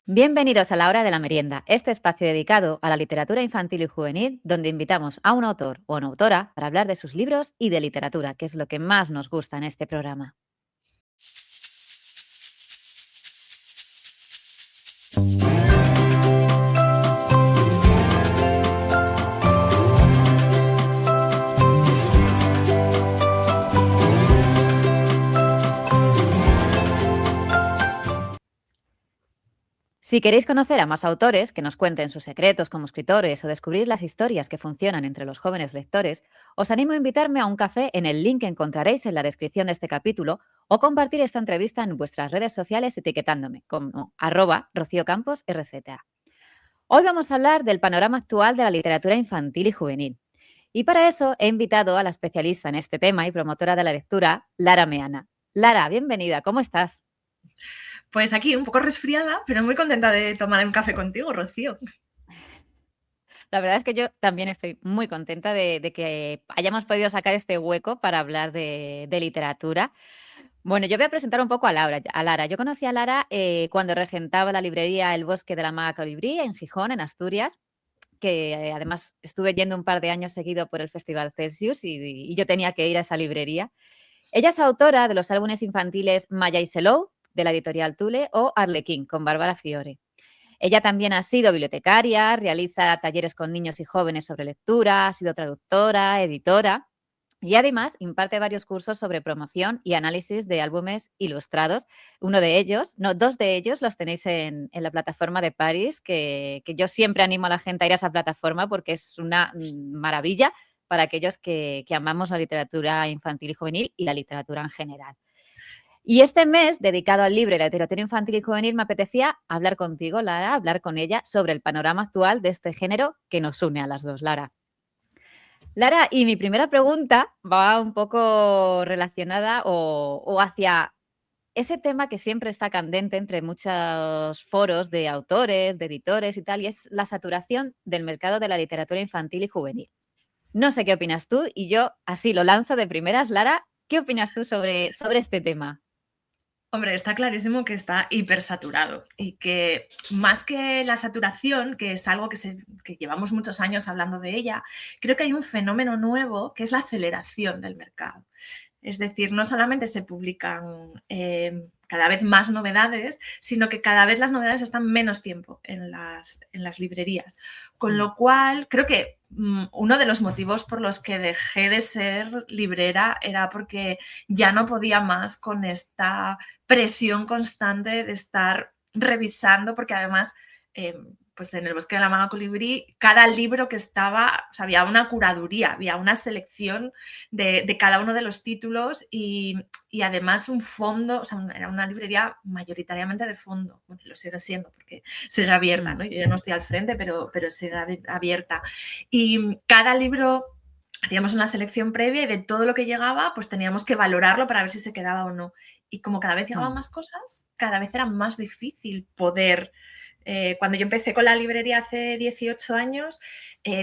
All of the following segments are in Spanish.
Bienvenidos a la hora de la merienda, este espacio dedicado a la literatura infantil y juvenil, donde invitamos a un autor o una autora para hablar de sus libros y de literatura, que es lo que más nos gusta en este programa. Si queréis conocer a más autores que nos cuenten sus secretos como escritores o descubrir las historias que funcionan entre los jóvenes lectores, os animo a invitarme a un café en el link que encontraréis en la descripción de este capítulo o compartir esta entrevista en vuestras redes sociales etiquetándome como @RocíoCamposRZA. Hoy vamos a hablar del panorama actual de la literatura infantil y juvenil. Y para eso he invitado a la especialista en este tema y promotora de la lectura, Lara Meana. Lara, bienvenida, ¿cómo estás? Pues aquí un poco resfriada, pero muy contenta de tomar un café contigo, Rocío. La verdad es que yo también estoy muy contenta de que hayamos podido sacar este hueco para hablar de literatura. Bueno, yo voy a presentar un poco a Lara. Yo conocí a Lara cuando regentaba la librería El Bosque de la Maga Colibrí en Gijón, en Asturias, que además estuve yendo un par de años seguido por el Festival Celsius y yo tenía que ir a esa librería. Ella es autora de los álbumes infantiles Maya y Selou, de la editorial Tule, o Arlequín, con Bárbara Fiore. Ella también ha sido bibliotecaria, realiza talleres con niños y jóvenes sobre lectura, ha sido traductora, editora y además imparte varios cursos sobre promoción y análisis de álbumes ilustrados. Dos de ellos los tenéis en la plataforma de Paris, que yo siempre animo a la gente a ir a esa plataforma porque es una maravilla para aquellos que amamos la literatura infantil y juvenil y la literatura en general. Y este mes, dedicado al libro y la literatura infantil y juvenil, me apetecía hablar contigo, Lara, hablar con ella sobre el panorama actual de este género que nos une a las dos, Lara. Lara, y mi primera pregunta va un poco relacionada o hacia ese tema que siempre está candente entre muchos foros de autores, de editores y tal, y es la saturación del mercado de la literatura infantil y juvenil. No sé qué opinas tú y yo así lo lanzo de primeras. Lara, ¿qué opinas tú sobre este tema? Hombre, está clarísimo que está hipersaturado y que más que la saturación, que es algo que llevamos muchos años hablando de ella, creo que hay un fenómeno nuevo que es la aceleración del mercado. Es decir, no solamente se publican cada vez más novedades, sino que cada vez las novedades están menos tiempo en las librerías. Con lo cual, creo que uno de los motivos por los que dejé de ser librera era porque ya no podía más con esta presión constante de estar revisando, porque además pues en el Bosque de la Maga Colibrí, cada libro que estaba, o sea, había una curaduría, había una selección de cada uno de los títulos y además un fondo, o sea, era una librería mayoritariamente de fondo. Bueno, lo sigue siendo porque sigue abierta, ¿no? Yo ya no estoy al frente, pero sigue abierta. Y cada libro hacíamos una selección previa y de todo lo que llegaba, pues teníamos que valorarlo para ver si se quedaba o no. Y como cada vez llegaban más cosas, cada vez era más difícil poder cuando yo empecé con la librería hace 18 años,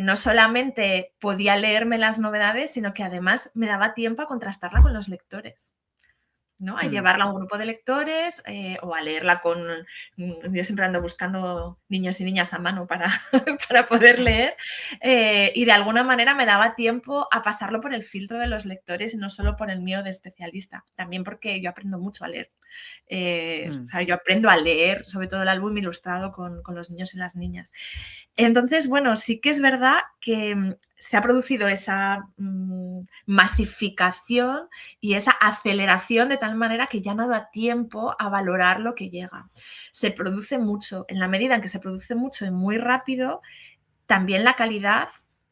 no solamente podía leerme las novedades, sino que además me daba tiempo a contrastarla con los lectores, ¿no? A llevarla a un grupo de lectores o a leerla con... Yo siempre ando buscando niños y niñas a mano para, para poder leer y de alguna manera me daba tiempo a pasarlo por el filtro de los lectores y no solo por el mío de especialista. También porque yo aprendo mucho a leer. O sea, yo aprendo a leer, sobre todo el álbum ilustrado con los niños y las niñas. Entonces, bueno, sí que es verdad que se ha producido esa masificación y esa aceleración de tal manera que ya no da tiempo a valorar lo que llega. Se produce mucho. En la medida en que se produce mucho y muy rápido, también la calidad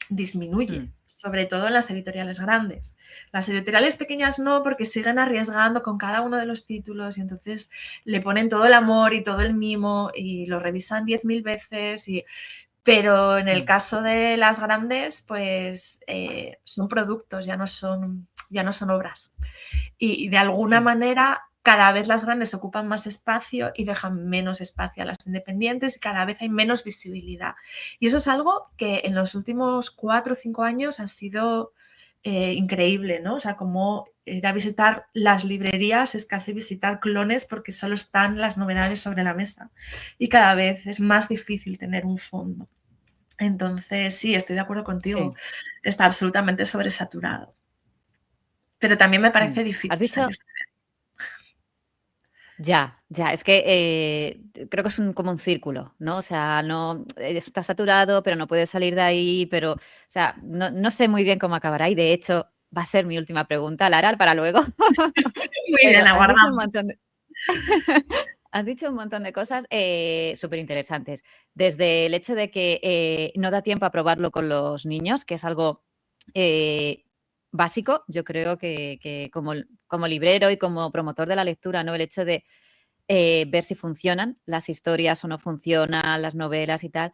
disminuye, sobre todo en las editoriales grandes. Las editoriales pequeñas no, porque siguen arriesgando con cada uno de los títulos y entonces le ponen todo el amor y todo el mimo y lo revisan 10.000 veces. Pero en el caso de las grandes, pues son productos, ya no son obras. Y de alguna manera cada vez las grandes ocupan más espacio y dejan menos espacio a las independientes y cada vez hay menos visibilidad. Y eso es algo que en los últimos 4 o 5 años ha sido increíble, ¿no? O sea, como ir a visitar las librerías es casi visitar clones porque solo están las novedades sobre la mesa y cada vez es más difícil tener un fondo. Entonces, sí, estoy de acuerdo contigo, Sí. está absolutamente sobresaturado. Pero también me Mm. parece Has difícil dicho salirse. ya, ya, es que, creo que es como un círculo, ¿no? O sea, no está saturado, pero no puedes salir de ahí, pero, o sea, no sé muy bien cómo acabará y, de hecho, va a ser mi última pregunta, Lara, para luego. Muy Pero bien, aguardamos. has dicho un montón de cosas, superinteresantes. Desde el hecho de que, no da tiempo a probarlo con los niños, que es algo, eh, básico, yo creo que como librero y como promotor de la lectura, ¿no? El hecho de ver si funcionan las historias o no funcionan, las novelas y tal.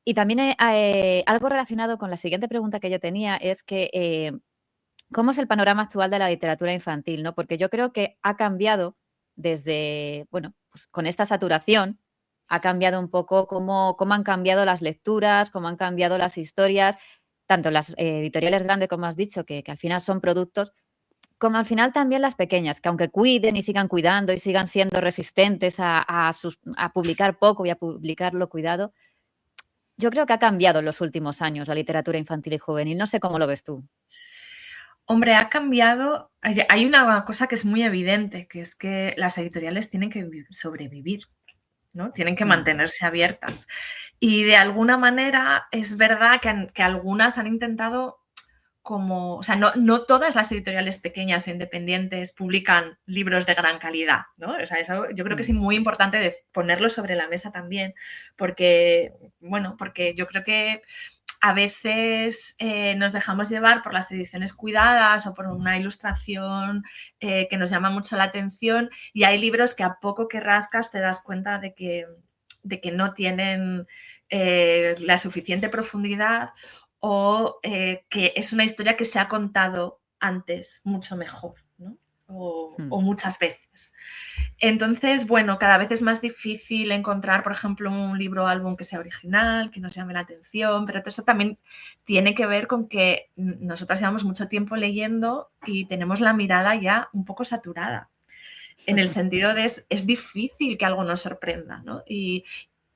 Y también algo relacionado con la siguiente pregunta que yo tenía es que, ¿cómo es el panorama actual de la literatura infantil? ¿No? Porque yo creo que ha cambiado desde, bueno, pues con esta saturación, ha cambiado un poco cómo han cambiado las lecturas, cómo han cambiado las historias, tanto las editoriales grandes, como has dicho, que al final son productos, como al final también las pequeñas, que aunque cuiden y sigan cuidando y sigan siendo resistentes a publicar poco y a publicarlo cuidado, yo creo que ha cambiado en los últimos años la literatura infantil y juvenil. No sé cómo lo ves tú. Hombre, ha cambiado. Hay una cosa que es muy evidente, que es que las editoriales tienen que sobrevivir, ¿no? Tienen que Mm, mantenerse abiertas. Y de alguna manera es verdad que algunas han intentado como, o sea, no todas las editoriales pequeñas e independientes publican libros de gran calidad, ¿no? O sea, eso yo creo que es mm, muy importante ponerlo sobre la mesa también, porque, bueno, porque yo creo que a veces nos dejamos llevar por las ediciones cuidadas o por una ilustración que nos llama mucho la atención y hay libros que a poco que rascas te das cuenta de que no tienen la suficiente profundidad o que es una historia que se ha contado antes mucho mejor, ¿no? mm, O muchas veces. Entonces, bueno, cada vez es más difícil encontrar, por ejemplo, un libro o álbum que sea original, que nos llame la atención, pero eso también tiene que ver con que nosotras llevamos mucho tiempo leyendo y tenemos la mirada ya un poco saturada, en el sentido de es difícil que algo nos sorprenda, ¿no?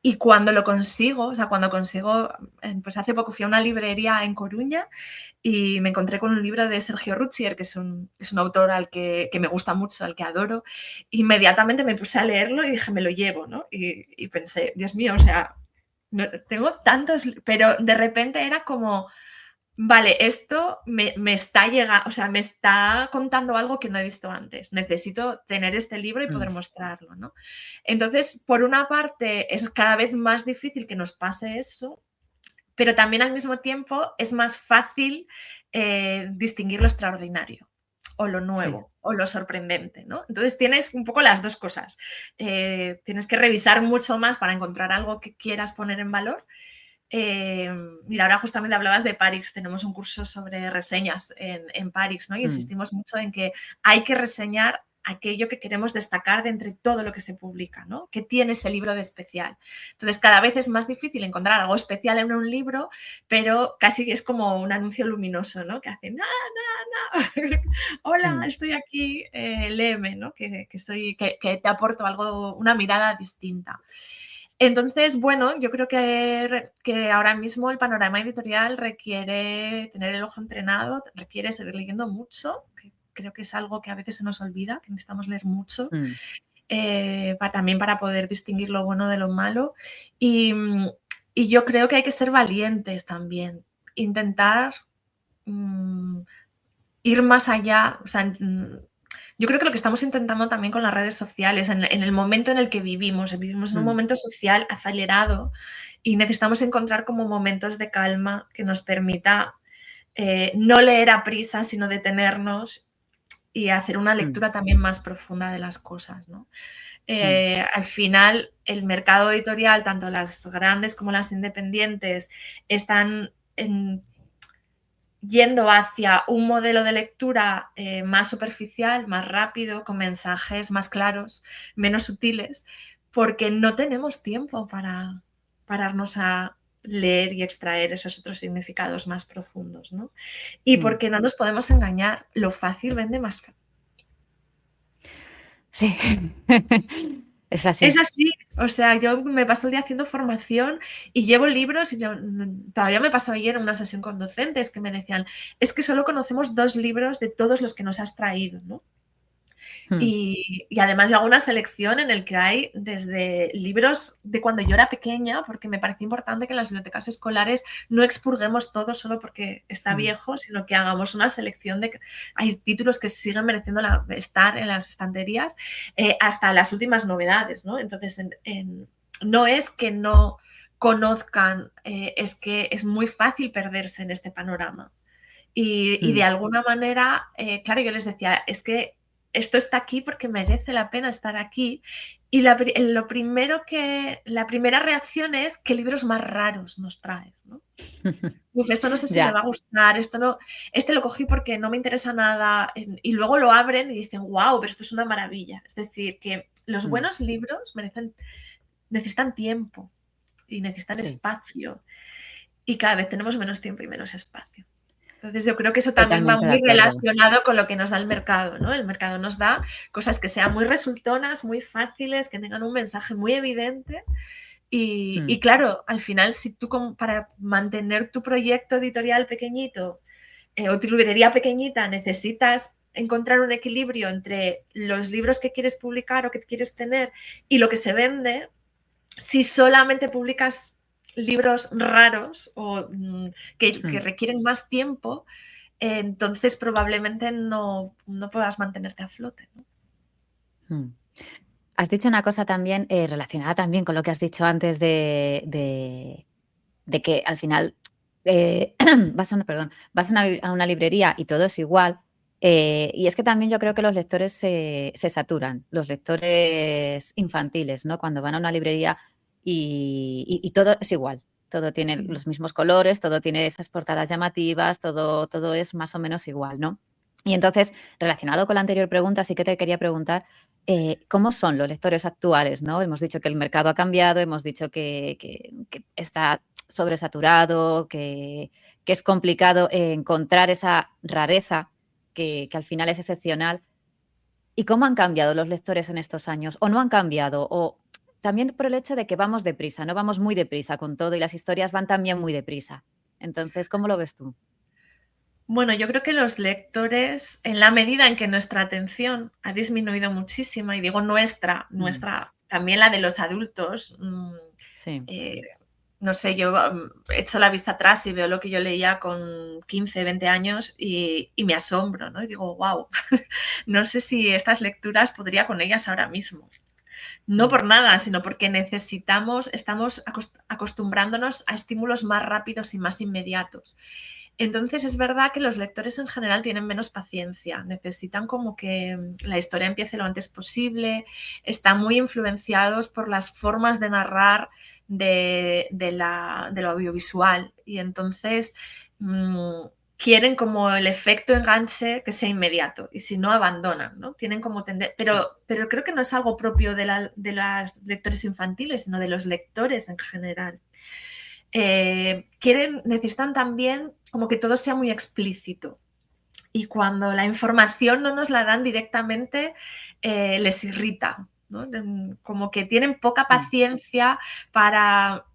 Y cuando lo consigo, o sea, cuando consigo, pues hace poco fui a una librería en Coruña y me encontré con un libro de Sergio Rutzier, que es un autor que me gusta mucho, al que adoro. Inmediatamente me puse a leerlo y dije, me lo llevo, ¿no? Y pensé, Dios mío, o sea, no, tengo tantos, pero de repente era como, vale, esto me está llegando, o sea, me está contando algo que no he visto antes. Necesito tener este libro y mm, poder mostrarlo, ¿no? Entonces, por una parte, es cada vez más difícil que nos pase eso, pero también al mismo tiempo es más fácil distinguir lo extraordinario o lo sí. nuevo o lo sorprendente, ¿no? Entonces tienes un poco las dos cosas. Tienes que revisar mucho más para encontrar algo que quieras poner en valor. Mira, ahora justamente hablabas de Parix, tenemos un curso sobre reseñas en Parix, ¿no? Y Mm, insistimos mucho en que hay que reseñar aquello que queremos destacar de entre todo lo que se publica, ¿no? ¿Qué tiene ese libro de especial? Entonces, cada vez es más difícil encontrar algo especial en un libro, pero casi es como un anuncio luminoso, ¿no? Que hace, no, no, no, hola, mm, estoy aquí, léeme, ¿no? Que te aporto algo, una mirada distinta. Entonces, bueno, yo creo que ahora mismo el panorama editorial requiere tener el ojo entrenado, requiere seguir leyendo mucho, que creo que es algo que a veces se nos olvida, que necesitamos leer mucho, mm, también para poder distinguir lo bueno de lo malo. Y, y yo creo que hay que ser valientes también, intentar ir más allá, o sea, yo creo que lo que estamos intentando también con las redes sociales, en el momento en el que vivimos en un mm, momento social acelerado y necesitamos encontrar como momentos de calma que nos permita no leer a prisa, sino detenernos y hacer una mm, lectura también más profunda de las cosas, ¿no? mm, Al final, el mercado editorial, tanto las grandes como las independientes, están yendo hacia un modelo de lectura más superficial, más rápido, con mensajes más claros, menos sutiles, porque no tenemos tiempo para pararnos leer y extraer esos otros significados más profundos, ¿no? Y porque no nos podemos engañar, lo fácil vende más caro. Sí, es así. Es así, o sea, yo me paso el día haciendo formación y llevo libros y todavía me pasó ayer en una sesión con docentes que me decían, es que solo conocemos 2 libros de todos los que nos has traído, ¿no? Y además yo hago una selección en el que hay desde libros de cuando yo era pequeña, porque me parece importante que en las bibliotecas escolares no expurguemos todo solo porque está viejo, sino que hagamos una selección de... Hay títulos que siguen mereciendo estar en las estanterías hasta las últimas novedades, ¿no? Entonces, no es que no conozcan, es que es muy fácil perderse en este panorama. Y de alguna manera, claro, yo les decía, es que esto está aquí porque merece la pena estar aquí. Y la primera reacción es qué libros más raros nos traes, ¿no? Uf, esto no sé si me Ya. va a gustar, esto no, este lo cogí porque no me interesa nada. Y luego lo abren y dicen, wow, pero esto es una maravilla. Es decir, que los buenos libros necesitan tiempo y necesitan Sí, espacio. Y cada vez tenemos menos tiempo y menos espacio. Entonces yo creo que eso también va totalmente de muy acuerdo. relacionado con lo que nos da el mercado, ¿no? El mercado nos da cosas que sean muy resultonas, muy fáciles, que tengan un mensaje muy evidente y claro, al final si tú para mantener tu proyecto editorial pequeñito o tu librería pequeñita necesitas encontrar un equilibrio entre los libros que quieres publicar o que quieres tener y lo que se vende, si solamente publicas libros raros o que requieren más tiempo, entonces probablemente no puedas mantenerte a flote, ¿no? Has dicho una cosa también, relacionada también con lo que has dicho antes de que al final, vas a una librería y todo es igual, y es que también yo creo que los lectores se saturan, los lectores infantiles, ¿no? Cuando van a una librería y todo es igual, todo tiene los mismos colores, todo tiene esas portadas llamativas, todo es más o menos igual, ¿no? Y entonces, relacionado con la anterior pregunta, sí que te quería preguntar, ¿cómo son los lectores actuales, no? Hemos dicho que el mercado ha cambiado, hemos dicho que está sobresaturado, que es complicado encontrar esa rareza que al final es excepcional. ¿Y cómo han cambiado los lectores en estos años? ¿O no han cambiado? O también por el hecho de que vamos deprisa, ¿no? Vamos muy deprisa con todo y las historias van también muy deprisa. Entonces, ¿cómo lo ves tú? Bueno, yo creo que los lectores, en la medida en que nuestra atención ha disminuido muchísimo, y digo nuestra, también la de los adultos, Sí. no sé, yo echo la vista atrás y veo lo que yo leía con 15, 20 años y me asombro, ¿no? Y digo, wow, no sé si estas lecturas podría con ellas ahora mismo. No por nada, sino porque estamos acostumbrándonos a estímulos más rápidos y más inmediatos. Entonces es verdad que los lectores en general tienen menos paciencia, necesitan como que la historia empiece lo antes posible, están muy influenciados por las formas de narrar de lo audiovisual y entonces quieren como el efecto enganche que sea inmediato y si no abandonan, ¿no? Tienen como pero creo que no es algo propio de las lectores infantiles, sino de los lectores en general. Necesitan también como que todo sea muy explícito. Y cuando la información no nos la dan directamente, les irrita, ¿no? Como que tienen poca paciencia para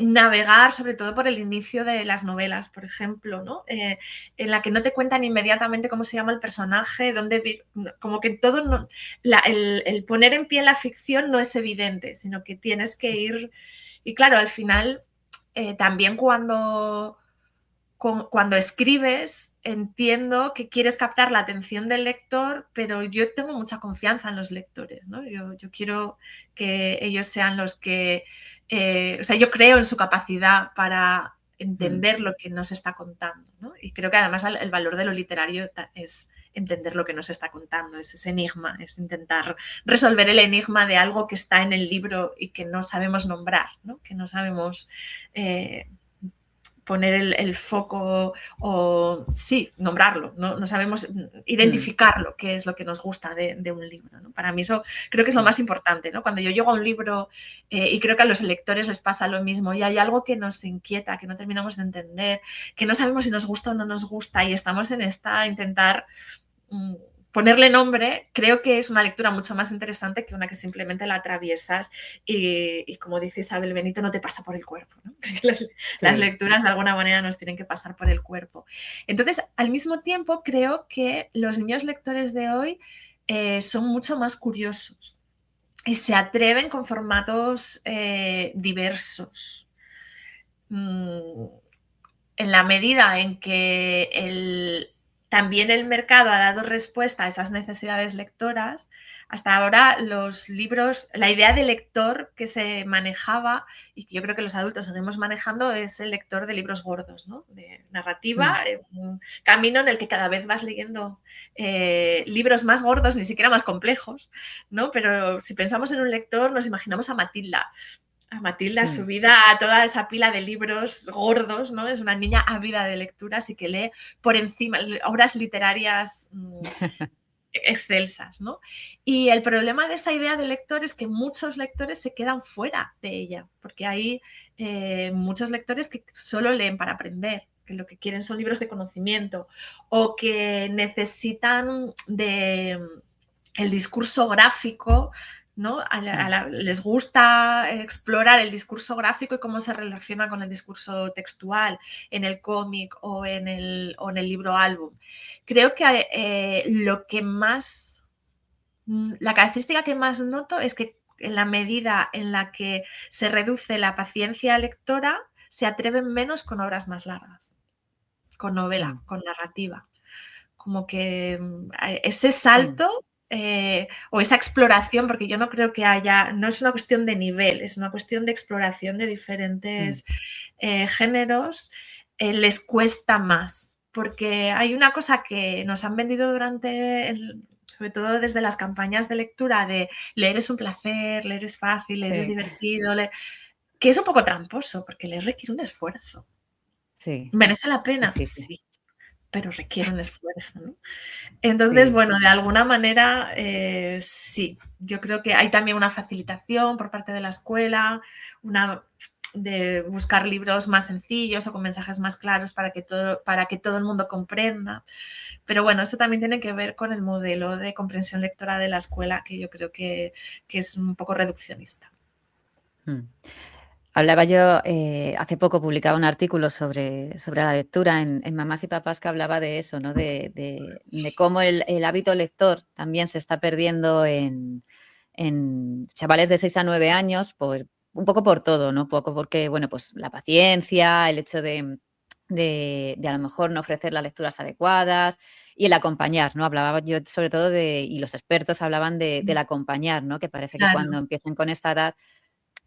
navegar, sobre todo por el inicio de las novelas, por ejemplo, ¿no? En la que no te cuentan inmediatamente cómo se llama el personaje, como que todo el poner en pie la ficción no es evidente, sino que tienes que ir. Y claro, al final, también cuando escribes, entiendo que quieres captar la atención del lector, pero yo tengo mucha confianza en los lectores, ¿no? Yo quiero que ellos sean los que, o sea, yo creo en su capacidad para entender lo que nos está contando, ¿no? Y creo que además el valor de lo literario es entender lo que nos está contando, es ese enigma, es intentar resolver el enigma de algo que está en el libro y que no sabemos nombrar, ¿no? Que no sabemos poner el foco o, sí, nombrarlo, no sabemos Mm. identificarlo, qué es lo que nos gusta de un libro, ¿no? Para mí eso creo que es lo Sí. más importante, ¿no? Cuando yo llego a un libro, y creo que a los lectores les pasa lo mismo, y hay algo que nos inquieta, que no terminamos de entender, que no sabemos si nos gusta o no nos gusta, y estamos en esta intentar ponerle nombre, creo que es una lectura mucho más interesante que una que simplemente la atraviesas y como dice Isabel Benito, no te pasa por el cuerpo, ¿no? Las Sí. lecturas de alguna manera nos tienen que pasar por el cuerpo. Entonces, al mismo tiempo, creo que los niños lectores de hoy son mucho más curiosos y se atreven con formatos diversos. En la medida en que también el mercado ha dado respuesta a esas necesidades lectoras, hasta ahora los libros, la idea de lector que se manejaba y que yo creo que los adultos seguimos manejando es el lector de libros gordos, ¿no? De narrativa, Mm. un camino en el que cada vez vas leyendo libros más gordos, ni siquiera más complejos, ¿no? Pero si pensamos en un lector, nos imaginamos a Matilda Mm. subida a toda esa pila de libros gordos, ¿no? Es una niña ávida de lecturas y que lee por encima obras literarias excelsas, ¿no? Y el problema de esa idea de lector es que muchos lectores se quedan fuera de ella, porque hay muchos lectores que solo leen para aprender, que lo que quieren son libros de conocimiento o que necesitan de el discurso gráfico, ¿no? Les gusta explorar el discurso gráfico y cómo se relaciona con el discurso textual en el cómic o en el libro álbum. Creo que lo que más, la característica que más noto es que en la medida en la que se reduce la paciencia lectora, se atreven menos con obras más largas, con novela, Mm. con narrativa. Como que ese Sí. salto o esa exploración, porque yo no creo que haya, no es una cuestión de nivel, es una cuestión de exploración de Mm. diferentes géneros, les cuesta más, porque hay una cosa que nos han vendido sobre todo desde las campañas de lectura, de leer es un placer, leer es fácil, leer es Sí. divertido, que es un poco tramposo, porque leer requiere un esfuerzo. Sí. ¿Merece la Sí, pena? sí, sí. Sí, pero requiere un esfuerzo, ¿no? Entonces, Sí. bueno, de alguna manera sí, yo creo que hay también una facilitación por parte de la escuela, de buscar libros más sencillos o con mensajes más claros para que todo el mundo comprenda. Pero bueno, eso también tiene que ver con el modelo de comprensión lectora de la escuela, que yo creo que es un poco reduccionista. Mm. Hablaba yo, hace poco publicaba un artículo sobre la lectura en Mamás y Papás que hablaba de eso, ¿no? De cómo el hábito lector también se está perdiendo en chavales de 6 a 9 años, un poco por todo, ¿no? Poco porque, bueno, pues la paciencia, el hecho de a lo mejor no ofrecer las lecturas adecuadas y el acompañar, ¿no? Hablaba yo sobre todo y los expertos hablaban del acompañar, ¿no? Que parece que Claro. cuando empiezan con esta edad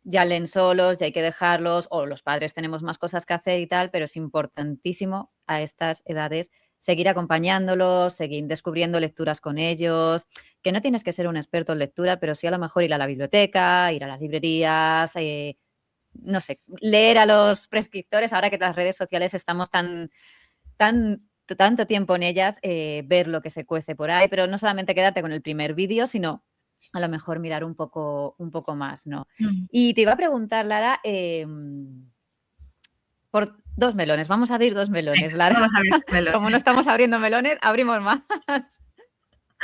ya leen solos, ya hay que dejarlos, o los padres tenemos más cosas que hacer y tal, pero es importantísimo a estas edades seguir acompañándolos, seguir descubriendo lecturas con ellos, que no tienes que ser un experto en lectura, pero sí a lo mejor ir a la biblioteca, ir a las librerías, no sé, leer a los prescriptores, ahora que las redes sociales estamos tanto tiempo en ellas, ver lo que se cuece por ahí, pero no solamente quedarte con el primer vídeo, sino a lo mejor mirar un poco más, ¿no? Mm. Y te iba a preguntar, Lara, por 2 melones, vamos a abrir 2 melones, Venga, Lara. vamos a abrir Como no melones. estamos abriendo melones, abrimos más.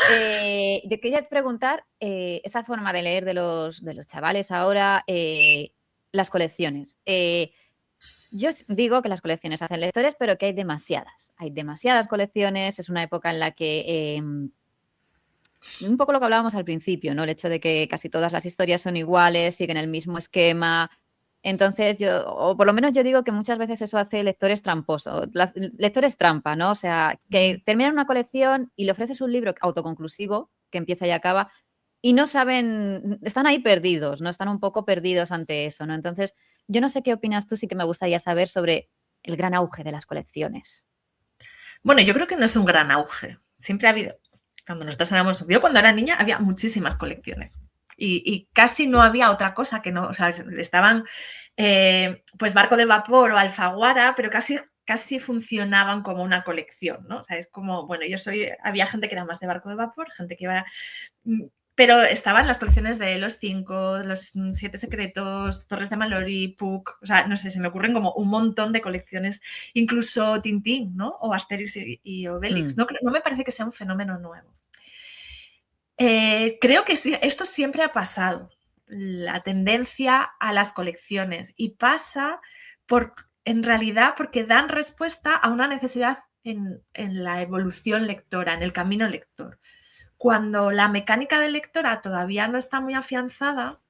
Te quería preguntar, esa forma de leer de los chavales ahora, las colecciones. Yo digo que las colecciones hacen lectores, pero que hay demasiadas. Hay demasiadas colecciones, es una época en la que un poco lo que hablábamos al principio, ¿no? El hecho de que casi todas las historias son iguales, siguen el mismo esquema. Entonces, o por lo menos yo digo que muchas veces eso hace lectores tramposos, lectores trampa, ¿no? O sea, que terminan una colección y le ofreces un libro autoconclusivo, que empieza y acaba, y no saben, están ahí perdidos, ¿no? Están un poco perdidos ante eso, ¿no? Entonces, yo no sé qué opinas tú, sí que me gustaría saber sobre el gran auge de las colecciones. Bueno, yo creo que no es un gran auge. Siempre ha habido, cuando nosotros éramos, yo cuando era niña había muchísimas colecciones. y casi no había otra cosa que no, o sea, estaban pues Barco de Vapor o Alfaguara, pero casi funcionaban como una colección, ¿no? O sea, es como, bueno, había gente que era más de Barco de Vapor, gente que iba... Pero estaban las colecciones de Los Cinco, Los Siete Secretos, Torres de Mallory, Puck, o sea, no sé, se me ocurren como un montón de colecciones, incluso Tintín, ¿no? O Asterix y Obelix. No me parece que sea un fenómeno nuevo. Creo que sí, esto siempre ha pasado, la tendencia a las colecciones, y pasa en realidad porque dan respuesta a una necesidad en la evolución lectora, en el camino lector. Cuando la mecánica de lectora todavía no está muy afianzada,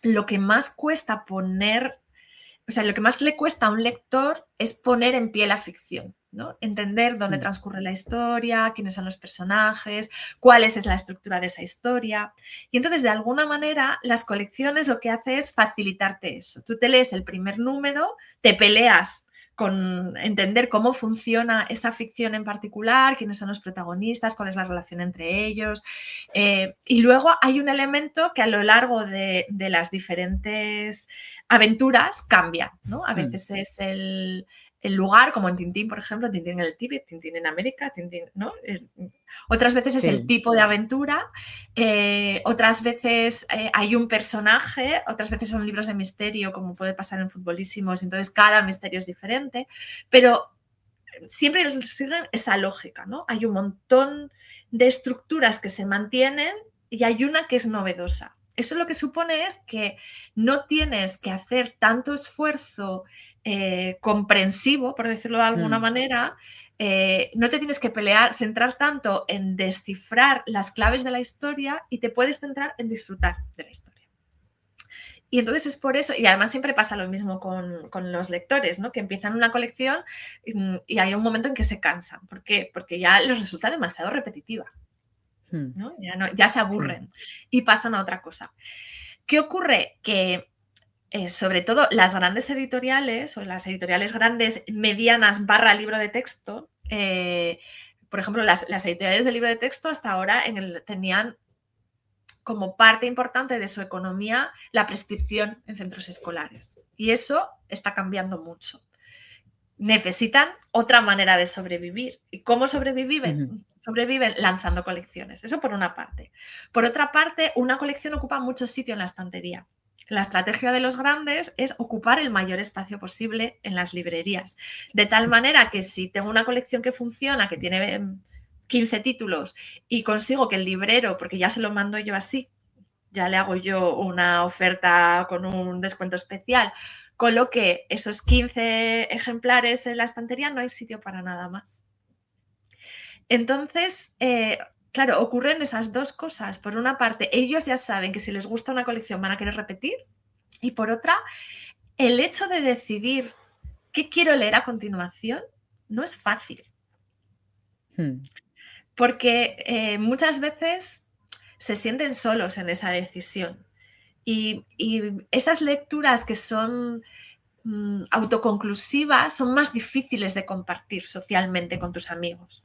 lo que más cuesta lo que más le cuesta a un lector es poner en pie la ficción, ¿no? Entender dónde transcurre la historia, quiénes son los personajes, cuál es la estructura de esa historia. Y entonces, de alguna manera, las colecciones lo que hace es facilitarte eso. Tú te lees el primer número, te peleas con entender cómo funciona esa ficción en particular, quiénes son los protagonistas, cuál es la relación entre ellos. Y luego hay un elemento que a lo largo de las diferentes aventuras cambia, ¿no? A veces es el lugar, como en Tintín, por ejemplo, Tintín en el Tíbet, Tintín en América, Tintín, ¿no? Otras veces es el tipo de aventura, otras veces hay un personaje, otras veces son libros de misterio, como puede pasar en Futbolísimos, entonces cada misterio es diferente, pero siempre siguen esa lógica, ¿no? Hay un montón de estructuras que se mantienen y hay una que es novedosa. Eso lo que supone es que no tienes que hacer tanto esfuerzo comprensivo, por decirlo de alguna manera, no te tienes que centrar tanto en descifrar las claves de la historia y te puedes centrar en disfrutar de la historia. Y entonces es por eso, y además siempre pasa lo mismo con los lectores, ¿no? Que empiezan una colección y hay un momento en que se cansan. ¿Por qué? Porque ya les resulta demasiado repetitiva, ¿no? Ya se aburren y pasan a otra cosa. ¿Qué ocurre? Que sobre todo las grandes editoriales o las editoriales grandes, medianas / libro de texto, por ejemplo, las editoriales de libro de texto hasta ahora tenían como parte importante de su economía la prescripción en centros escolares. Y eso está cambiando mucho. Necesitan otra manera de sobrevivir. ¿Y cómo sobreviven? Sobreviven lanzando colecciones. Eso por una parte. Por otra parte, una colección ocupa mucho sitio en la estantería. La estrategia de los grandes es ocupar el mayor espacio posible en las librerías. De tal manera que si tengo una colección que funciona, que tiene 15 títulos y consigo que el librero, porque ya se lo mando yo así, ya le hago yo una oferta con un descuento especial, coloque esos 15 ejemplares en la estantería, no hay sitio para nada más. Entonces, claro, ocurren esas dos cosas. Por una parte, ellos ya saben que si les gusta una colección van a querer repetir, y por otra, el hecho de decidir qué quiero leer a continuación no es fácil. Porque muchas veces se sienten solos en esa decisión. Y esas lecturas que son autoconclusivas son más difíciles de compartir socialmente con tus amigos.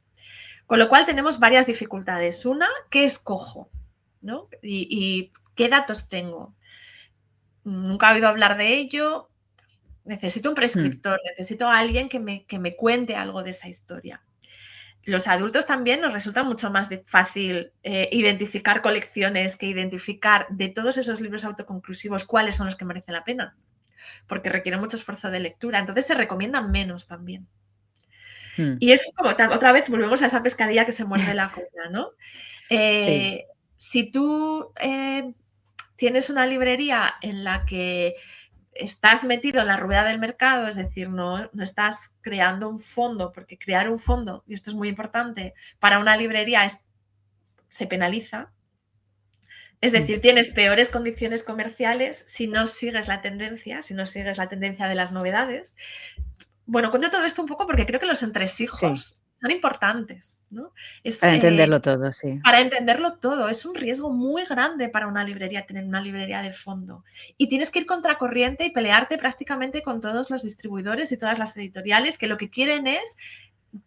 Con lo cual tenemos varias dificultades. Una, ¿qué escojo? ¿No? ¿Y qué datos tengo? Nunca he oído hablar de ello. Necesito un prescriptor, necesito a alguien que me cuente algo de esa historia. Los adultos también nos resulta mucho más fácil identificar colecciones que identificar de todos esos libros autoconclusivos cuáles son los que merecen la pena, porque requieren mucho esfuerzo de lectura. Entonces se recomiendan menos también. Y es como, otra vez volvemos a esa pescadilla que se muerde la cola, ¿no? Si tú tienes una librería en la que estás metido en la rueda del mercado, es decir, no estás creando un fondo, porque crear un fondo, y esto es muy importante, para una librería se penaliza. Es decir, tienes peores condiciones comerciales si no sigues la tendencia, de las novedades. Bueno, cuento todo esto un poco porque creo que los entresijos son importantes, ¿no? Para entenderlo todo, sí. Para entenderlo todo. Es un riesgo muy grande para una librería tener una librería de fondo. Y tienes que ir contracorriente y pelearte prácticamente con todos los distribuidores y todas las editoriales que lo que quieren es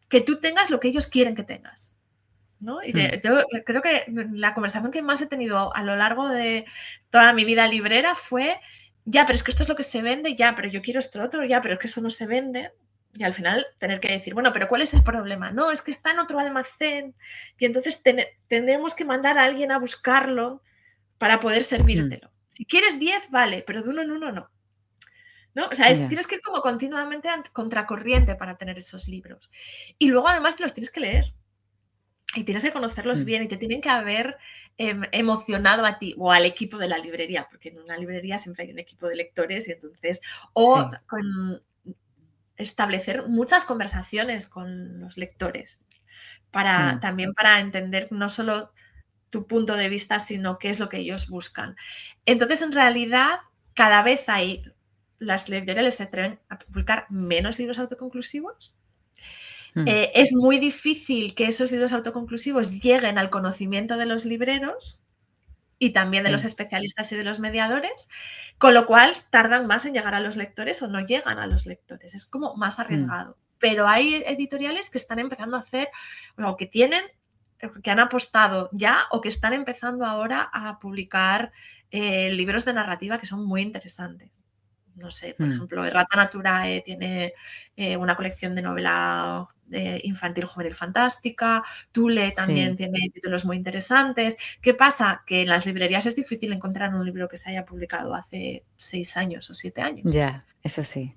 que tú tengas lo que ellos quieren que tengas. ¿no? Y Mm, yo creo que la conversación que más he tenido a lo largo de toda mi vida librera fue, ya, pero es que esto es lo que se vende, ya, pero yo quiero esto otro, ya, pero es que eso no se vende. Y al final tener que decir, bueno, pero ¿cuál es el problema? No, es que está en otro almacén y entonces tenemos que mandar a alguien a buscarlo para poder mm, servírtelo. Si quieres 10, vale, pero de uno en uno no. ¿No? O sea, ya, tienes que ir como continuamente contracorriente para tener esos libros. Y luego además te los tienes que leer y tienes que conocerlos mm, bien y te tienen que haber emocionado a ti o al equipo de la librería, porque en una librería siempre hay un equipo de lectores y entonces, o sí, con establecer muchas conversaciones con los lectores mm, también para entender no solo tu punto de vista, sino qué es lo que ellos buscan. Entonces, en realidad, cada vez las editoriales se atreven a publicar menos libros autoconclusivos. mm, Es muy difícil que esos libros autoconclusivos lleguen al conocimiento de los libreros y también de los sí, especialistas y de los mediadores, con lo cual tardan más en llegar a los lectores o no llegan a los lectores. Es como más mm, arriesgado. Pero hay editoriales que están empezando a hacer, o que tienen, que han apostado ya o que están empezando ahora a publicar libros de narrativa que son muy interesantes. No sé, por mm, ejemplo, Errata Naturae tiene una colección de novela infantil juvenil fantástica, Tule también sí, tiene títulos muy interesantes. ¿Qué pasa? Que en las librerías es difícil encontrar un libro que se haya publicado hace 6 años o 7 años. ya, eso sí.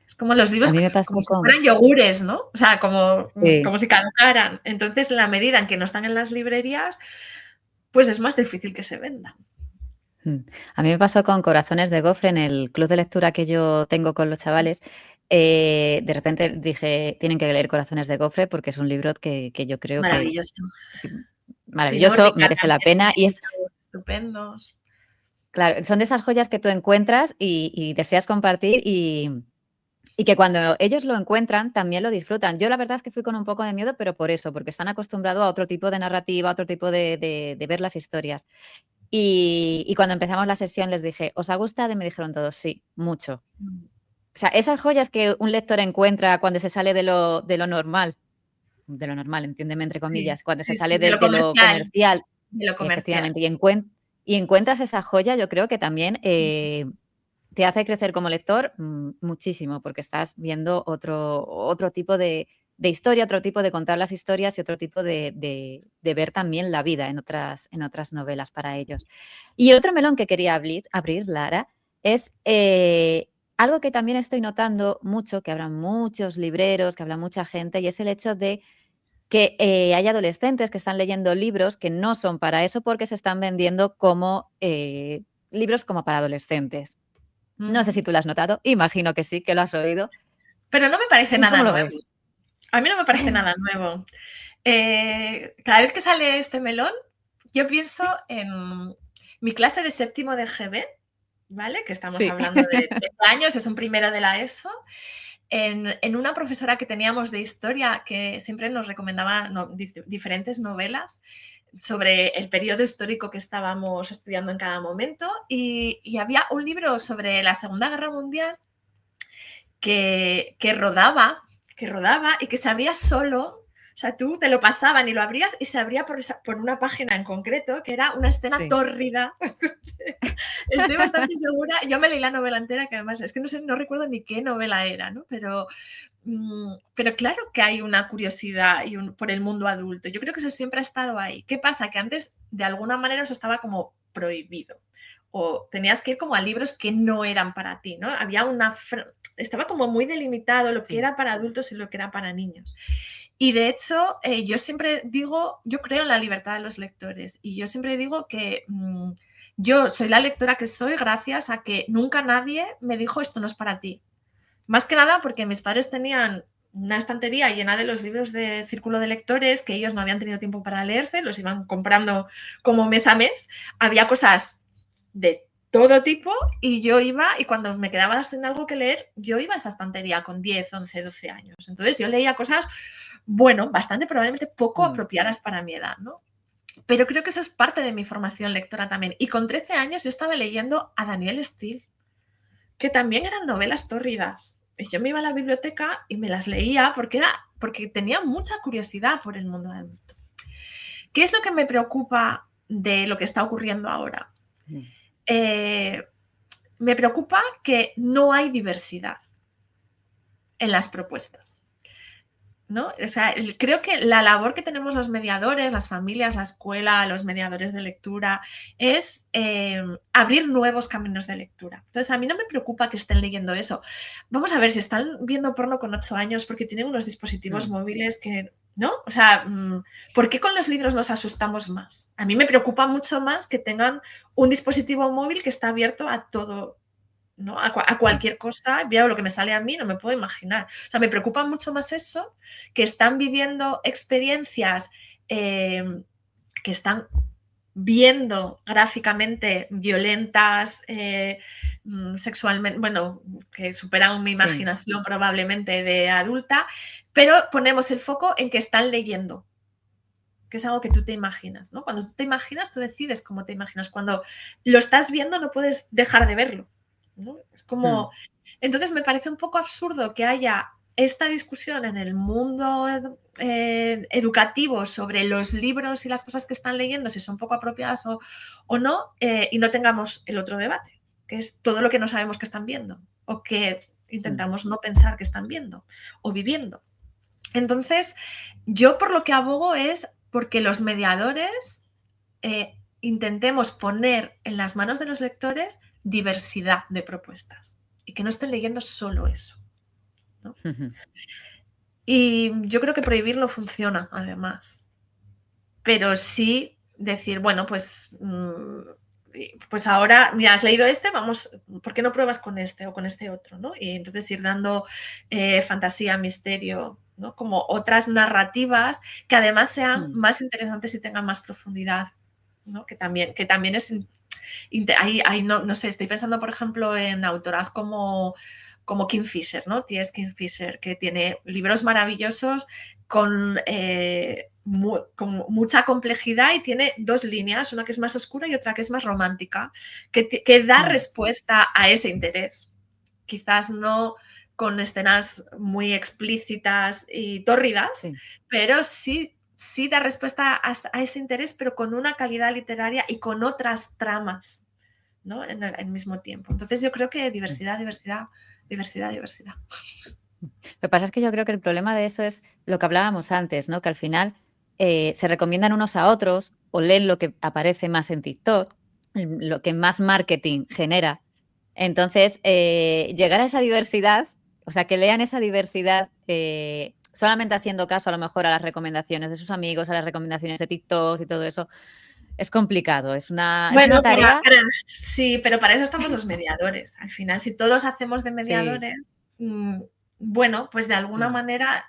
Es como los A libros, mí me pasó como si con, fueran yogures, ¿no? O sea, sí. como si caducaran. Entonces, en la medida en que no están en las librerías, pues es más difícil que se vendan. Mm. A mí me pasó con Corazones de Gofre en el club de lectura que yo tengo con los chavales. De repente dije, tienen que leer Corazones de Gofre porque es un libro que yo creo Maravilloso. que Sí, maravilloso, nórdica merece la también pena tiene y es, libros estupendos. claro, son de esas joyas que tú encuentras y deseas compartir y que cuando ellos lo encuentran también lo disfrutan. Yo la verdad es que fui con un poco de miedo, pero por eso, porque están acostumbrados a otro tipo de narrativa, a otro tipo de ver las historias. Y cuando empezamos la sesión les dije: "¿Os ha gustado?", y me dijeron todos: "Sí, mucho". O sea, esas joyas que un lector encuentra cuando se sale de lo normal, entiéndeme entre Sí, comillas, cuando se sí, sale sí, de lo de lo comercial, comercial, de lo comercial. efectivamente, y encuentras esa joya, yo creo que también, te hace crecer como lector, muchísimo, porque estás viendo otro tipo de historia, otro tipo de contar las historias y otro tipo de ver también la vida en otras novelas para ellos. Y el otro melón que quería abrir, Lara, es, algo que también estoy notando mucho, que hablan muchos libreros, que habla mucha gente, y es el hecho de que, hay adolescentes que están leyendo libros que no son para eso, porque se están vendiendo como, libros como para adolescentes. No sé si Ujú. tú lo has notado, imagino que sí, que lo has oído. Pero no me parece ¿Tú nada cómo lo nuevo. ves? A mí no me parece nada nuevo. Cada vez que sale este melón, yo pienso en mi clase de séptimo de GB, ¿vale? Que estamos Sí. hablando de 13 años, es un primero de la ESO, en una profesora que teníamos de historia que siempre nos recomendaba diferentes novelas sobre el periodo histórico que estábamos estudiando en cada momento y había un libro sobre la Segunda Guerra Mundial que rodaba, y que se abría solo. O sea, tú te lo pasaban y lo abrías y se abría por una página en concreto, que era una escena Sí. tórrida. Estoy bastante segura. Yo me leí la novela entera, que además es que no sé, no recuerdo ni qué novela era, ¿no? Pero claro que hay una curiosidad por el mundo adulto. Yo creo que eso siempre ha estado ahí. ¿Qué pasa? Que antes, de alguna manera, eso estaba como prohibido. O tenías que ir como a libros que no eran para ti, ¿no? Estaba como muy delimitado lo que Sí. era para adultos y lo que era para niños. Y de hecho, yo siempre digo, yo creo en la libertad de los lectores y yo siempre digo que yo soy la lectora que soy gracias a que nunca nadie me dijo esto no es para ti. Más que nada porque mis padres tenían una estantería llena de los libros de círculo de lectores que ellos no habían tenido tiempo para leerse, los iban comprando como mes a mes. Había cosas de todo tipo y yo iba, y cuando me quedaba sin algo que leer, yo iba a esa estantería con 10, 11, 12 años. Entonces yo leía cosas, bueno, bastante probablemente poco Mm, apropiadas para mi edad, ¿no? Pero creo que eso es parte de mi formación lectora también. Y con 13 años yo estaba leyendo a Daniel Steele, que también eran novelas tórridas. Y yo me iba a la biblioteca y me las leía porque tenía mucha curiosidad por el mundo adulto. ¿Qué es lo que me preocupa de lo que está ocurriendo ahora? Me preocupa que no hay diversidad en las propuestas, ¿no? O sea, creo que la labor que tenemos los mediadores, las familias, la escuela, los mediadores de lectura, es abrir nuevos caminos de lectura. Entonces, a mí no me preocupa que estén leyendo eso. Vamos a ver, si están viendo porno con 8 años porque tienen unos dispositivos móviles que, ¿no? O sea, ¿por qué con los libros nos asustamos más? A mí me preocupa mucho más que tengan un dispositivo móvil que está abierto a todo, ¿no? A cualquier cosa, veo lo que me sale a mí, no me puedo imaginar. O sea, me preocupa mucho más eso, que están viviendo experiencias que están viendo gráficamente violentas, sexualmente, bueno, que superan mi imaginación probablemente de adulta, pero ponemos el foco en que están leyendo, que es algo que tú te imaginas, ¿no? Cuando tú te imaginas, tú decides cómo te imaginas. Cuando lo estás viendo, no puedes dejar de verlo, ¿no? Es como... Entonces me parece un poco absurdo que haya esta discusión en el mundo educativo sobre los libros y las cosas que están leyendo, si son poco apropiadas o no, y no tengamos el otro debate, que es todo lo que no sabemos que están viendo o que intentamos no pensar que están viendo o viviendo. Entonces, yo por lo que abogo es porque los mediadores intentemos poner en las manos de los lectores diversidad de propuestas y que no estén leyendo solo eso, ¿no? Y yo creo que prohibirlo funciona, además. Pero sí decir, bueno, pues ahora, mira, has leído este, vamos, ¿por qué no pruebas con este o con este otro, ¿no? Y entonces ir dando fantasía, misterio, ¿no? Como otras narrativas que además sean más interesantes y tengan más profundidad, ¿no? Que también es... Ahí no sé, estoy pensando, por ejemplo, en autoras como Kingfisher, ¿no? T.S. Kingfisher, que tiene libros maravillosos con mucha complejidad y tiene 2 líneas, una que es más oscura y otra que es más romántica, que da respuesta a ese interés. Quizás no con escenas muy explícitas y tórridas, pero sí da respuesta a ese interés, pero con una calidad literaria y con otras tramas, ¿no? En el mismo tiempo. Entonces yo creo que diversidad. Lo que pasa es que yo creo que el problema de eso es lo que hablábamos antes, ¿no? Que al final se recomiendan unos a otros o leen lo que aparece más en TikTok, lo que más marketing genera. Entonces, llegar a esa diversidad, o sea, que lean esa diversidad solamente haciendo caso a lo mejor a las recomendaciones de sus amigos, a las recomendaciones de TikTok y todo eso, es complicado. Es una tarea. Sí, pero para eso estamos los mediadores. Al final, si todos hacemos de mediadores, bueno, pues de alguna manera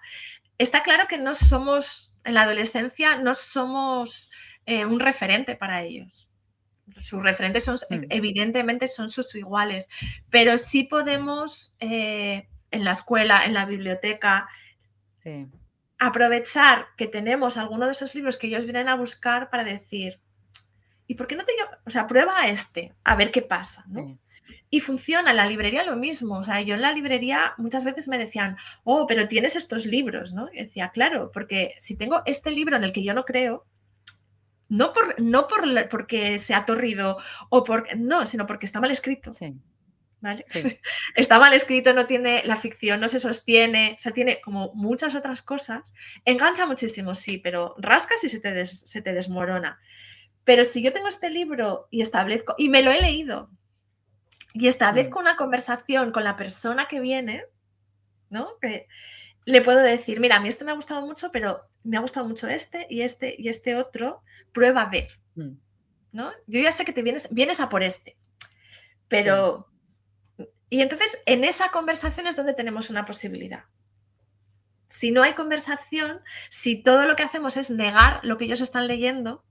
está claro que no somos, en la adolescencia, no somos un referente para ellos. Sus referentes son, evidentemente, son sus iguales, pero sí podemos, en la escuela, en la biblioteca, aprovechar que tenemos alguno de esos libros que ellos vienen a buscar para decir, ¿y por qué no te llamas? O sea, prueba este, a ver qué pasa, ¿no? Y funciona, en la librería lo mismo. O sea, yo en la librería muchas veces me decían, oh, pero tienes estos libros, ¿no? Y decía, claro, porque si tengo este libro en el que yo no creo, no porque sea torrido o no, sino porque está mal escrito. ¿Vale? Está mal escrito, no tiene la ficción, no se sostiene, o sea, tiene como muchas otras cosas. Engancha muchísimo, sí, pero rascas y se te desmorona. Pero si yo tengo este libro y establezco, y me lo he leído, y establezco una conversación con la persona que viene, ¿no? Que le puedo decir, mira, a mí este me ha gustado mucho, pero me ha gustado mucho este y este otro, prueba a ver, ¿no? Yo ya sé que te vienes a por este, pero... Y entonces en esa conversación es donde tenemos una posibilidad. Si no hay conversación, si todo lo que hacemos es negar lo que ellos están leyendo,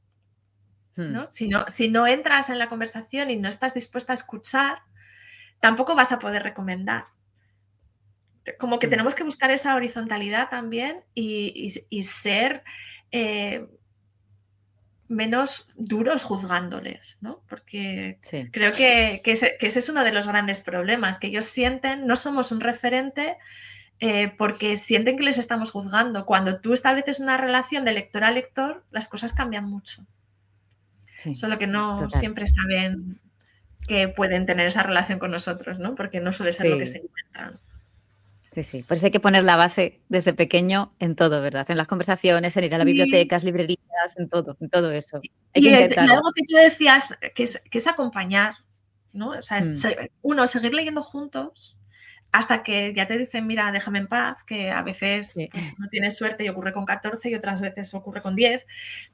¿no? Si no entras en la conversación y no estás dispuesta a escuchar, tampoco vas a poder recomendar. Como que tenemos que buscar esa horizontalidad también y ser menos duros juzgándoles, ¿no? Porque creo que ese es uno de los grandes problemas, que ellos sienten, no somos un referente porque sienten que les estamos juzgando. Cuando tú estableces una relación de lector a lector, las cosas cambian mucho. Sí, Solo que no total. siempre saben que pueden tener esa relación con nosotros, ¿no? Porque no suele ser lo que se Sí, encuentran. sí, sí. Por eso hay que poner la base desde pequeño en todo, ¿verdad? En las conversaciones, en ir a las Y, bibliotecas, librerías, en todo eso. Hay que y intentarlo. algo que tú decías, que es acompañar, ¿no? O sea, Mm, uno, seguir leyendo juntos hasta que ya te dicen, mira, déjame en paz, que a veces sí, pues, no tienes suerte y ocurre con 14 y otras veces ocurre con 10,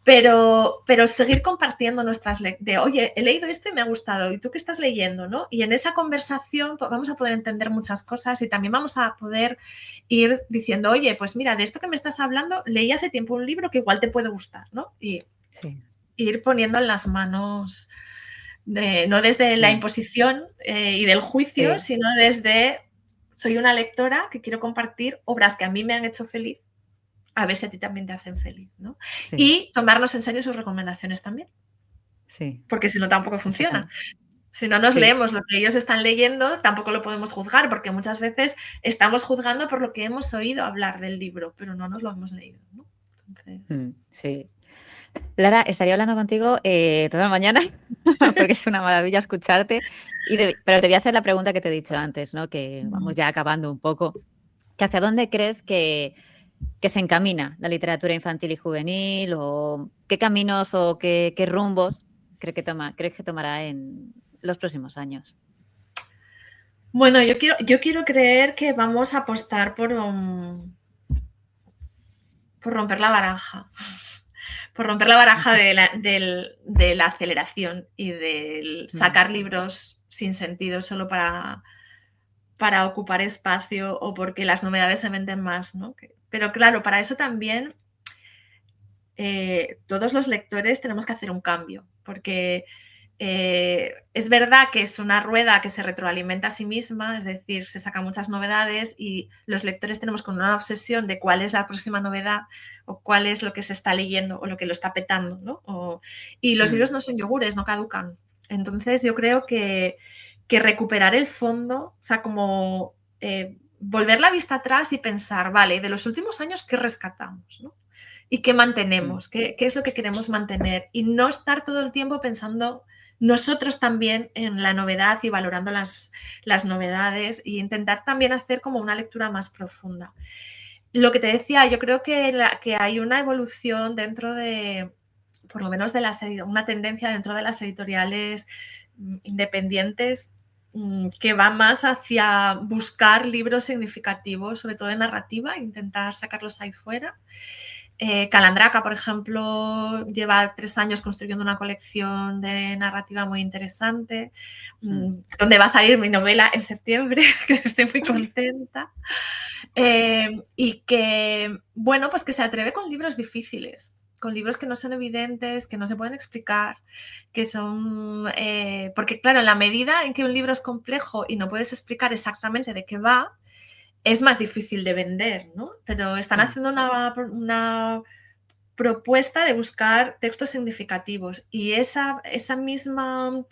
pero seguir compartiendo nuestras de, oye, he leído esto y me ha gustado, ¿y tú qué estás leyendo? ¿No? Y en esa conversación pues, vamos a poder entender muchas cosas y también vamos a poder ir diciendo, oye, pues mira, de esto que me estás hablando, leí hace tiempo un libro que igual te puede gustar, ¿no? Y sí. ir poniendo en las manos, no desde la Mm, imposición y del juicio, sí, sino desde soy una lectora que quiero compartir obras que a mí me han hecho feliz, a ver si a ti también te hacen feliz, ¿no? sí, Y tomarnos en serio sus recomendaciones también, sí, porque si no tampoco funciona. exactamente. Si no nos Sí, leemos lo que ellos están leyendo, tampoco lo podemos juzgar, porque muchas veces estamos juzgando por lo que hemos oído hablar del libro, pero no nos lo hemos leído, ¿no? Entonces, sí. Lara, estaría hablando contigo toda la mañana porque es una maravilla escucharte. Pero te voy a hacer la pregunta que te he dicho antes, ¿no? Que vamos ya acabando un poco. Que ¿hacia dónde crees que se encamina la literatura infantil y juvenil? ¿O qué caminos o qué rumbos crees que tomará en los próximos años? bueno, yo quiero creer que vamos a apostar por romper la baraja. Por romper la baraja de la aceleración y del Mm, sacar libros sin sentido solo para ocupar espacio o porque las novedades se venden más, ¿no? Pero claro, para eso también todos los lectores tenemos que hacer un cambio, porque es verdad que es una rueda que se retroalimenta a sí misma, es decir, se sacan muchas novedades y los lectores tenemos con una obsesión de cuál es la próxima novedad o cuál es lo que se está leyendo o lo que lo está petando, ¿no? Y los mm, libros no son yogures, no caducan. Entonces yo creo que recuperar el fondo, o sea, como volver la vista atrás y pensar, vale, de los últimos años, ¿qué rescatamos? ¿No? ¿Y qué mm, mantenemos? ¿Qué es lo que queremos mantener? Y no estar todo el tiempo pensando nosotros también en la novedad y valorando las novedades e intentar también hacer como una lectura más profunda. Lo que te decía, yo creo que hay una evolución dentro de, por lo menos de una tendencia dentro de las editoriales independientes que va más hacia buscar libros significativos, sobre todo de narrativa, intentar sacarlos ahí fuera. Calandraca, por ejemplo, lleva 3 años construyendo una colección de narrativa muy interesante, mm. donde va a salir mi novela en septiembre, que estoy muy contenta. Y que, bueno, pues que se atreve con libros difíciles, con libros que no son evidentes, que no se pueden explicar, que son... porque claro, en la medida en que un libro es complejo y no puedes explicar exactamente de qué va, es más difícil de vender, ¿no? Pero están Mm, haciendo una propuesta de buscar textos significativos y esa misma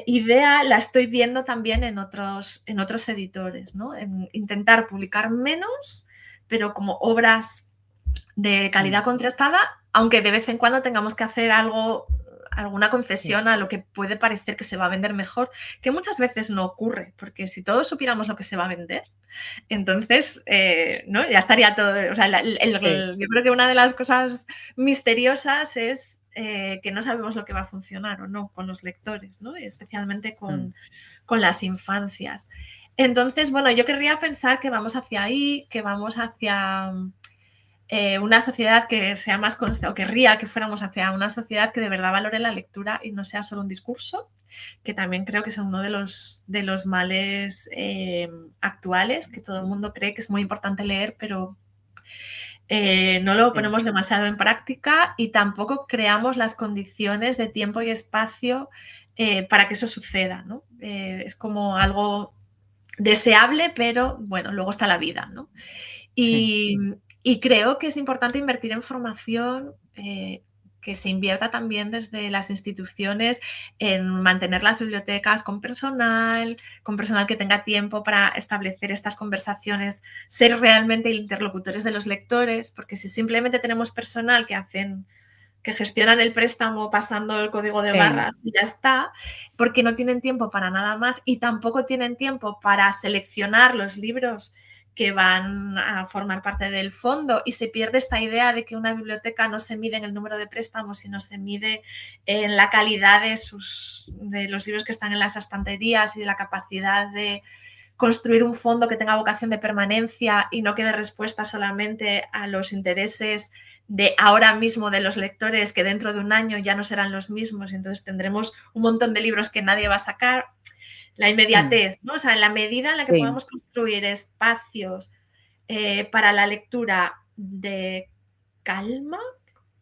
idea la estoy viendo también en otros editores, ¿no? En intentar publicar menos, pero como obras de mm, calidad contrastada, aunque de vez en cuando tengamos que hacer alguna sí, concesión a lo que puede parecer que se va a vender mejor, que muchas veces no ocurre, porque si todos supiéramos lo que se va a vender, entonces, ¿no? Ya estaría todo. O sea, sí, yo creo que una de las cosas misteriosas es que no sabemos lo que va a funcionar o no con los lectores, ¿no? Y especialmente mm, con las infancias. Entonces, bueno, yo querría pensar que vamos hacia ahí, que vamos hacia una sociedad que sea más consciente, o querría que fuéramos hacia una sociedad que de verdad valore la lectura y no sea solo un discurso, que también creo que es uno de los males actuales, que todo el mundo cree que es muy importante leer, pero no lo sí, ponemos demasiado en práctica y tampoco creamos las condiciones de tiempo y espacio para que eso suceda, ¿no? Es como algo deseable, pero bueno, luego está la vida, ¿no? sí, Y, y creo que es importante invertir en formación que se invierta también desde las instituciones en mantener las bibliotecas con personal que tenga tiempo para establecer estas conversaciones, ser realmente interlocutores de los lectores, porque si simplemente tenemos personal que gestionan el préstamo pasando el código de Sí, barras y ya está, porque no tienen tiempo para nada más y tampoco tienen tiempo para seleccionar los libros que van a formar parte del fondo, y se pierde esta idea de que una biblioteca no se mide en el número de préstamos, sino se mide en la calidad de los libros que están en las estanterías y de la capacidad de construir un fondo que tenga vocación de permanencia y no que dé respuesta solamente a los intereses de ahora mismo de los lectores, que dentro de un año ya no serán los mismos, entonces tendremos un montón de libros que nadie va a sacar. La inmediatez, ¿no? O sea, en la medida en la que sí, podamos construir espacios para la lectura de calma,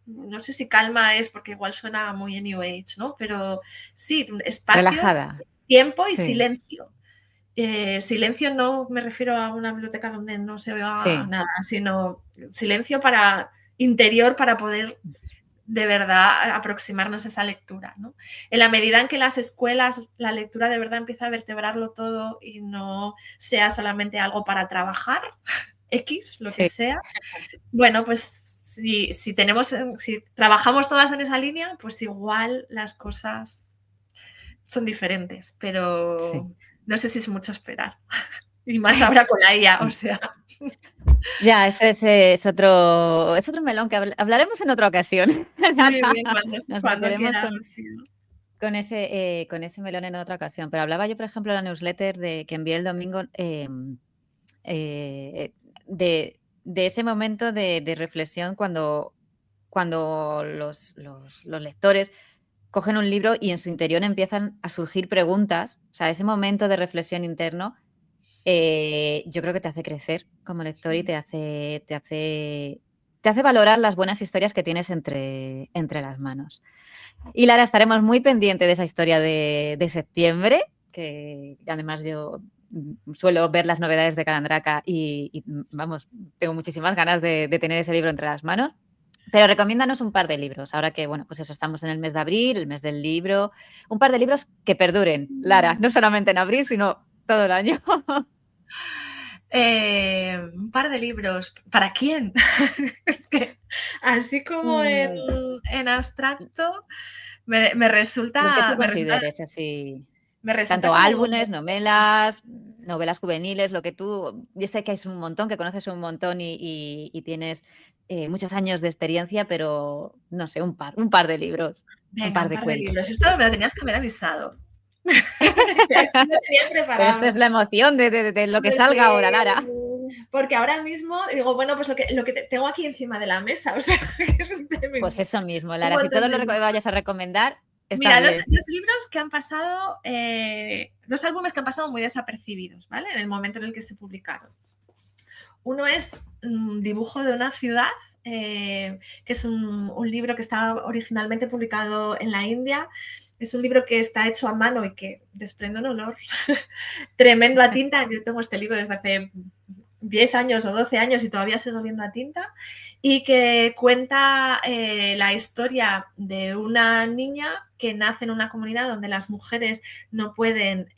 no sé si calma es porque igual suena muy en New Age, ¿no? Pero sí, espacios, relajada. tiempo y Sí, silencio. Silencio no me refiero a una biblioteca donde no se oiga sí. nada, sino silencio para interior, para poder de verdad aproximarnos a esa lectura, ¿no? En la medida en que las escuelas la lectura de verdad empieza a vertebrarlo todo y no sea solamente algo para trabajar, X, lo que Sí, sea, bueno, pues si trabajamos todas en esa línea, pues igual las cosas son diferentes, sí. pero no sé si es mucho esperar. Y más ahora con la IA, o sea. Ya, es otro melón que hablaremos en otra ocasión. Muy bien, Nos cuando meteremos quiera, Rocío. con ese melón en otra ocasión. Pero hablaba yo, por ejemplo, en la newsletter que envié el domingo, eh, de ese momento de reflexión cuando los lectores cogen un libro y en su interior empiezan a surgir preguntas. O sea, ese momento de reflexión interno, yo creo que te hace crecer como lector y Sí. te hace valorar las buenas historias que tienes entre las manos. Y Lara, estaremos muy pendientes de esa historia de septiembre, que además yo suelo ver las novedades de Calandraca y, vamos, tengo muchísimas ganas de tener ese libro entre las manos. Pero recomiéndanos un par de libros, ahora que, bueno, pues eso, estamos en el mes de abril, el mes del libro, un par de libros que perduren, Lara, no solamente en abril, sino todo el año. Un par de libros. ¿Para quién? Es que así como Mm, en abstracto, me los que tú resulta, me resulta, consideres así. me resulta Tanto como álbumes, novelas juveniles, lo que tú. Yo sé que es un montón, que conoces un montón y tienes muchos años de experiencia, pero no sé, un par de libros, un venga, par un de par de libros. cuentos. Esto me lo tenías que haber avisado. Esto lo tenía Pero esto es preparado. la emoción de lo que salga ahora, Lara. Porque ahora mismo digo, bueno, pues lo que tengo aquí encima de la mesa, o sea, que es de Pues eso mismo, un Lara. Si montón todo de lo que libros. vayas a recomendar, está Mira, bien. dos libros que han pasado, dos álbumes que han pasado muy desapercibidos, ¿vale? En el momento en el que se publicaron. Uno es Dibujo de una ciudad, que es un libro que está originalmente publicado en la India. Es un libro que está hecho a mano y que desprende un olor tremendo a tinta. Yo tengo este libro desde hace 10 años o 12 años y todavía sigo viendo a tinta, y que cuenta la historia de una niña que nace en una comunidad donde las mujeres no pueden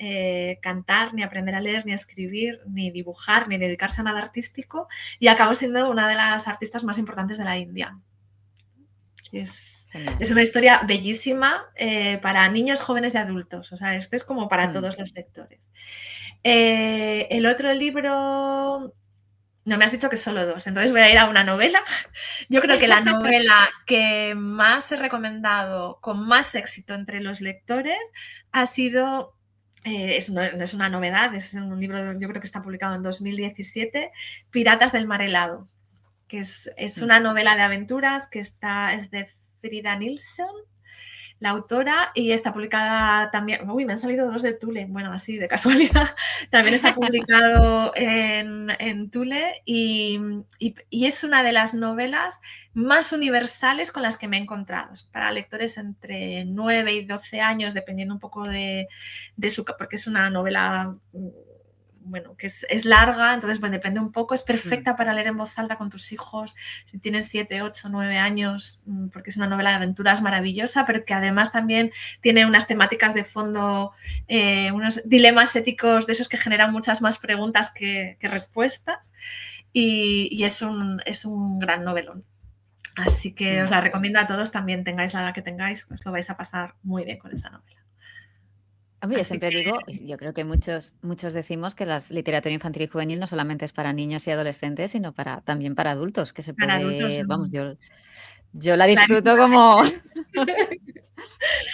cantar, ni aprender a leer, ni a escribir, ni dibujar, ni dedicarse a nada artístico, y acabó siendo una de las artistas más importantes de la India. Es una historia bellísima para niños, jóvenes y adultos. O sea, este es como para Mm. todos los lectores. El otro libro, no me has dicho que solo dos, entonces voy a ir a una novela. Yo creo que la novela que más he recomendado con más éxito entre los lectores ha sido, no es una novedad, es un libro, yo creo que está publicado en 2017, Piratas del Mar Helado, que es Mm. una novela de aventuras que es de Frida Nilsson, la autora, y está publicada también, uy, me han salido dos de Tule, bueno, así de casualidad, también está publicado en Tule, y es una de las novelas más universales con las que me he encontrado, para lectores entre 9 y 12 años, dependiendo un poco de su, porque es una novela bueno, que es larga, entonces bueno, depende un poco, es perfecta para leer en voz alta con tus hijos, si tienes 7, 8, 9 años, porque es una novela de aventuras maravillosa, pero que además también tiene unas temáticas de fondo, unos dilemas éticos de esos que generan muchas más preguntas que respuestas, y es un gran novelón. Así que os la recomiendo a todos, también tengáis la edad que tengáis, os lo vais a pasar muy bien con esa novela. Hombre, yo Así siempre digo, y yo creo que muchos decimos que la literatura infantil y juvenil no solamente es para niños y adolescentes, sino también para adultos, que se para adultos, puede, vamos, yo la disfruto clarísimamente.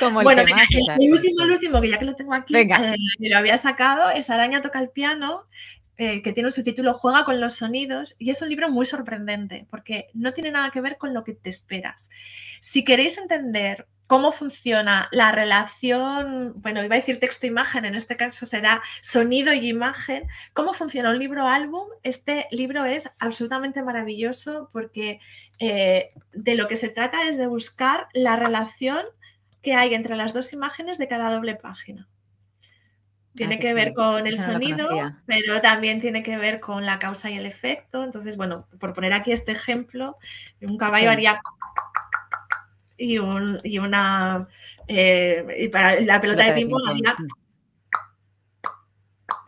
como el Bueno, que venga, más, o sea, el último, que ya que lo tengo aquí, venga. me lo había sacado, es Araña toca el piano, que tiene un subtítulo Juega con los sonidos, y es un libro muy sorprendente, porque no tiene nada que ver con lo que te esperas. Si queréis entender cómo funciona la relación, bueno, iba a decir texto-imagen, en este caso será sonido y imagen, cómo funciona un libro-álbum, este libro es absolutamente maravilloso porque de lo que se trata es de buscar la relación que hay entre las dos imágenes de cada doble página. Ah, Tiene qué que ver chulo. con el Eso no lo sonido, conocía. pero también tiene que ver con la causa y el efecto. Entonces, bueno, por poner aquí este ejemplo, un caballo Sí, haría y una y para la pelota de pelota de ping-pong ping-pong. haría,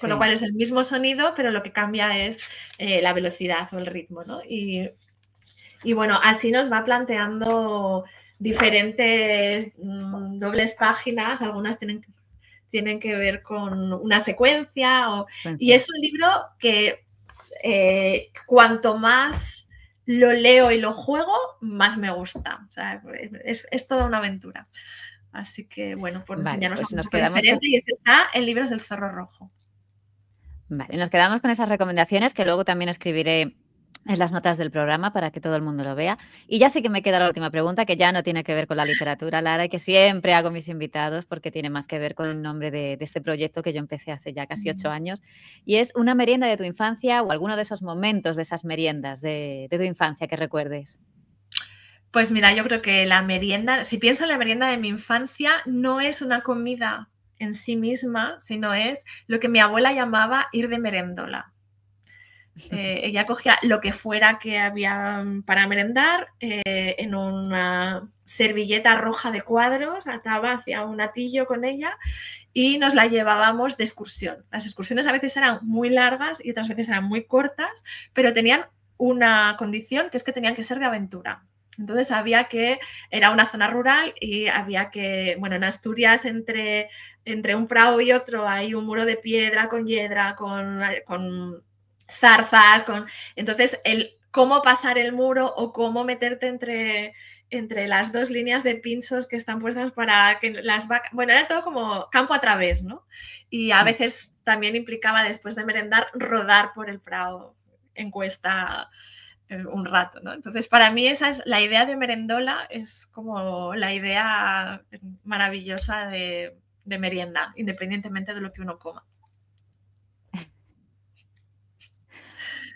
con lo Sí. cual es el mismo sonido, pero lo que cambia es la velocidad o el ritmo, ¿no? Y bueno, así nos va planteando diferentes dobles páginas, algunas tienen que ver con una secuencia, y es un libro que cuanto más lo leo y lo juego, más me gusta. O sea, es toda una aventura. Así que, bueno, por Vale, enseñaros pues algo un nos poco quedamos con, diferente, y este está en Libros del Zorro Rojo. vale, nos quedamos con esas recomendaciones que luego también escribiré en las notas del programa para que todo el mundo lo vea. Y ya sí que me queda la última pregunta, que ya no tiene que ver con la literatura, Lara, y que siempre hago a mis invitados porque tiene más que ver con el nombre de este proyecto que yo empecé hace ya casi 8 años. Y es una merienda de tu infancia o alguno de esos momentos de esas meriendas de tu infancia que recuerdes. Pues mira, yo creo que la merienda, si pienso en la merienda de mi infancia, no es una comida en sí misma, sino es lo que mi abuela llamaba ir de merendola. Ella cogía lo que fuera que había para merendar en una servilleta roja de cuadros, ataba hacia un atillo con ella y nos la llevábamos de excursión. Las excursiones a veces eran muy largas y otras veces eran muy cortas, pero tenían una condición, que es que tenían que ser de aventura. Entonces era una zona rural y había que, bueno, en Asturias entre un prado y otro hay un muro de piedra con hiedra, con zarzas, entonces cómo pasar el muro o cómo meterte entre las dos líneas de pinchos que están puestas para que las vacas, bueno, era todo como campo a través, ¿no? Y a veces también implicaba, después de merendar, rodar por el prado en cuesta un rato, ¿no? Entonces, para mí esa es la idea de merendola, es como la idea maravillosa de merienda, independientemente de lo que uno coma.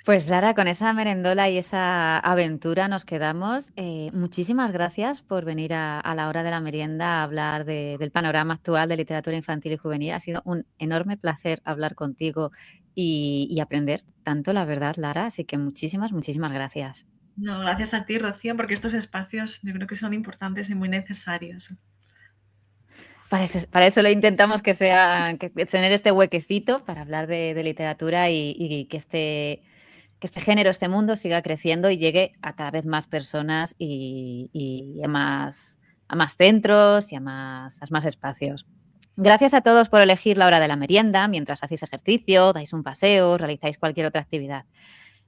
Pues Lara, con esa merendola y esa aventura nos quedamos. Muchísimas gracias por venir a la hora de la merienda a hablar del panorama actual de literatura infantil y juvenil. Ha sido un enorme placer hablar contigo y aprender tanto, la verdad, Lara. Así que muchísimas gracias. No, gracias a ti, Rocío, porque estos espacios yo creo que son importantes y muy necesarios. Para eso lo intentamos tener este huequecito para hablar de literatura y que este género, este mundo siga creciendo y llegue a cada vez más personas y a más centros y a más espacios. Gracias a todos por elegir la hora de la merienda mientras hacéis ejercicio, dais un paseo, realizáis cualquier otra actividad.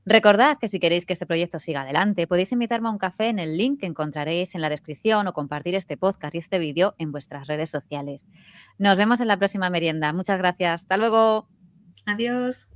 Recordad que si queréis que este proyecto siga adelante, podéis invitarme a un café en el link que encontraréis en la descripción o compartir este podcast y este vídeo en vuestras redes sociales. Nos vemos en la próxima merienda. Muchas gracias. Hasta luego. Adiós.